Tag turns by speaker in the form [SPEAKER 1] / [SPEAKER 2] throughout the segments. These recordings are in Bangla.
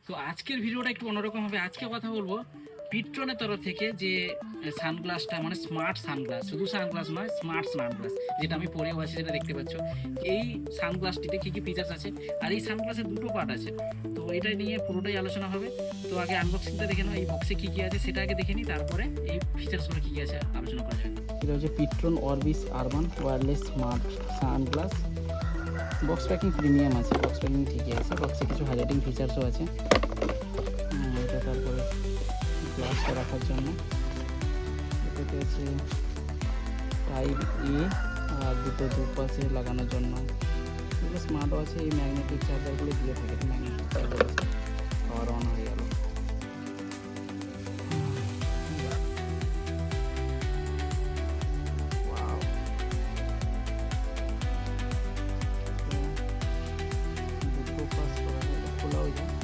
[SPEAKER 1] তো আজকের ভিডিওটা একটু অন্যরকম হবে। আজকে কথা বলবো পিট্রনের তরফ থেকে যে সানগ্লাসটা, মানে স্মার্ট সানগ্লাস, শুধু সানগ্লাস নয়, স্মার্ট সানগ্লাস, যেটা আমি পরেও আছি, যেটা দেখতে পাচ্ছ। এই সানগ্লাসটিতে কী কী ফিচার্স আছে, আর এই সানগ্লাসের দুটো পার্ট আছে, তো এটা নিয়ে পুরোটাই আলোচনা হবে। তো আগে আনবক্সিংটা দেখে নাও, এই বক্সে কী কী আছে সেটা আগে দেখে নিই, তারপরে এই ফিচার্সগুলো কী কী আছে আলোচনা করা যাবে। এটা হচ্ছে pTron Orbis urban wireless smart sunglass. Box packing premium আছে, বক্স প্যাকিং ঠিকই আছে, বক্সে কিছু হাইলাইটিং ফিচার্সও আছে। এটা তারপরে গ্লাসটা রাখার জন্য এটাতে আছে টাইপ এ আর দুটো দুপাশে লাগানোর জন্য। এগুলো স্মার্টও আছে, এই ম্যাগনেটিক চার্জারগুলো দিয়ে থাকে, ম্যাগনেটিক চার্জার আছে, পাওয়ার অন হয়ে গেল।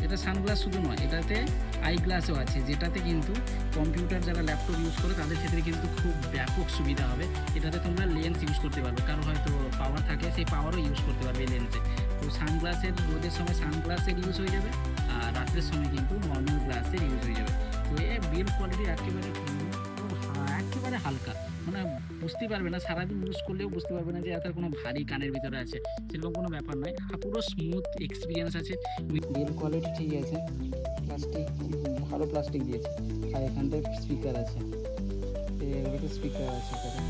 [SPEAKER 1] এটা সানগ্লাস শুধু নয়, এটাতে আই গ্লাসও আছে, যেটাতে কিন্তু কম্পিউটার যারা ল্যাপটপ ইউজ করে তাদের ক্ষেত্রে কিন্তু খুব ব্যাপক সুবিধা হবে। এটাতে তোমরা লেন্স ইউজ করতে পারবে, কারো হয়তো পাওয়ার থাকে, সেই পাওয়ারও ইউজ করতে পারবে এই লেন্সে। তো সানগ্লাসের রোদের সময় সানগ্লাসের ইউজ হয়ে যাবে, আর রাত্রের সময় কিন্তু নর্মাল গ্লাসের ইউজ হয়ে যাবে। তো এ বিল্ড কোয়ালিটি একেবারে হালকা, মানে বুঝতেই পারবে না, সারাদিন ইউজ করলেও বুঝতে পারবে না যে এত কোনো ভারী কানের ভিতরে আছে, সেরকম কোনো ব্যাপার নয়। পুরো স্মুথ এক্সপিরিয়েন্স আছে, বিল্ড কোয়ালিটি ঠিক আছে, প্লাস্টিক ভালো প্লাস্টিক দিয়েছে, আর এখানটায় স্পিকার আছে, স্পিকার আছে এটাতে।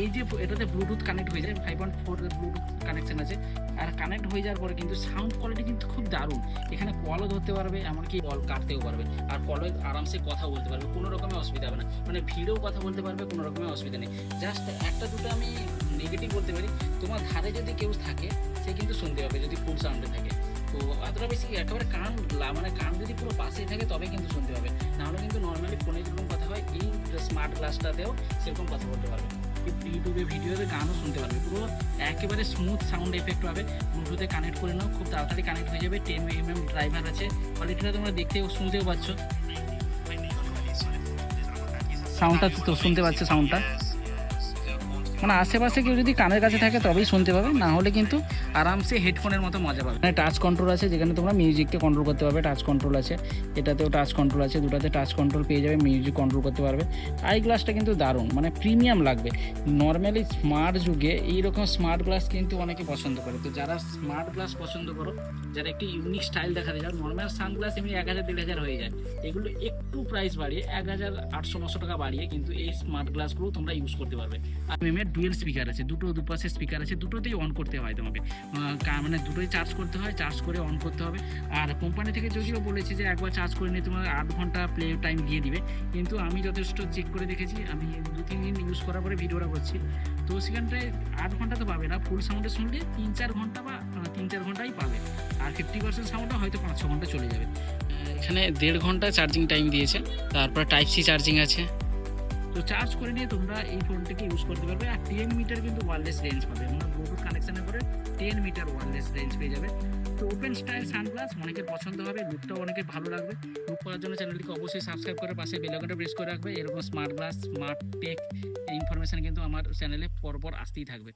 [SPEAKER 1] এই যে এটাতে ব্লুটুথ কানেক্ট হয়ে যায়, 5.4 ব্লুটুথ কানেকশন আছে, আর কানেক্ট হয়ে যাওয়ার পরে কিন্তু সাউন্ড কোয়ালিটি কিন্তু খুব দারুণ। এখানে কলও ধরতে পারবে, এমনকি কল কাটতেও পারবে, আর কলে আরামসে কথা বলতে পারবে, কোনো রকমের অসুবিধা হবে না। মানে ভিড়েও কথা বলতে পারবে, কোনো রকমের অসুবিধা নেই। জাস্ট একটা দুটো আমি নেগেটিভ বলতে পারি, তোমার ধারে যদি কেউ থাকে সে কিন্তু শুনতে পাবে যদি ফুল সাউন্ডে থাকে। তো এতটা বেশি একেবারে মানে কান যদি পুরো পাশেই থাকে তবে কিন্তু শুনতে পাবে, নাহলে কিন্তু নর্মালি ফোনে যেরকম কথা হয় এই স্মার্ট গ্লাসটাতেও সেরকম কথা বলতে পারবে। ইউটিউবে ভিডিওতে গানও শুনতে পারবে, পুরো একেবারে স্মুথ সাউন্ড এফেক্ট পাবে। ব্লুটুথে কানেক্ট করে নাও, খুব তাড়াতাড়ি কানেক্ট হয়ে যাবে। 10mm ড্রাইভার আছে, কোয়ালিটিটা তোমরা দেখতেও শুনতেও পাচ্ছ, সাউন্ডটা তো শুনতে পাচ্ছ, সাউন্ডটা মানে আশেপাশে কেউ যদি কানের কাছে থাকে তবেই শুনতে পাবে, না হলে কিন্তু আরামসে হেডফোনের মতো মজা পাবে। মানে টাচ কন্ট্রোল আছে, যেখানে তোমরা মিউজিককে কন্ট্রোল করতে পারবে, টাচ কন্ট্রোল আছে, এটাতেও টাচ কন্ট্রোল আছে, দুটাতে টাচ কন্ট্রোল পেয়ে যাবে, মিউজিক কন্ট্রোল করতে পারবে। আই গ্লাসটা কিন্তু দারুণ, মানে প্রিমিয়াম লাগবে। নর্মালি স্মার্ট যুগে এইরকম স্মার্ট গ্লাস কিন্তু অনেকে পছন্দ করে। তো যারা স্মার্ট গ্লাস পছন্দ করো, যারা একটি ইউনিক স্টাইল দেখাতে চাও, নর্মাল সানগ্লাস এমনি 1000-1500 হয়ে যায়, এগুলো একটু প্রাইস বাড়িয়ে 1800-900 টাকা বাড়িয়ে কিন্তু এই স্মার্ট গ্লাসগুলো তোমরা ইউজ করতে পারবে। আর ডুয়েল স্পিকার আছে, দুটো দুপাশে স্পিকার আছে, দুটোতেই অন করতে হয় তোমাকে, মানে দুটোই চার্জ করতে হয়, চার্জ করে অন করতে হবে। আর কোম্পানি থেকে যদিও বলেছে যে একবার চার্জ করে নিয়ে তোমার 8 ঘন্টা প্লে টাইম দিয়ে দিবে, কিন্তু আমি যথেষ্ট চেক করে দেখেছি, আমি 2-3 দিন ইউজ করার পরে ভিডিওটা করছি, তো সেখানটায় 8 ঘন্টা তো পাবে না, ফুল সাউন্ডে শুনলে 3-4 ঘন্টা বা 3-4 ঘন্টাই পাবে, আর 50% সাউন্ডটা হয়তো 5-6 ঘন্টা চলে যাবে। এখানে 1.5 ঘন্টা চার্জিং টাইম দিয়েছে, তারপর টাইপ সি চার্জিং আছে। তো চার্জ করে নিয়ে তোমরা এই ফোনটাকে ইউজ করতে পারবে। আর 10 মিটার কিন্তু ওয়্যারলেস রেঞ্জ পাবে, মানে ব্লুটুথ কানেকশনের পরে 10 মিটার ওয়্যারলেস রেঞ্জ পেয়ে যাবে। তো ওপেন স্টাইল সানগ্লাস অনেকের পছন্দ হবে, লুকটাও অনেকের ভালো লাগবে। লুক করার জন্য চ্যানেলটিকে অবশ্যই সাবস্ক্রাইব করে পাশে বেল আইকনটা প্রেস করে রাখবে। এরকম smart glass, smart tech information কিন্তু আমার চ্যানেলে পরপর আসতেই থাকবে।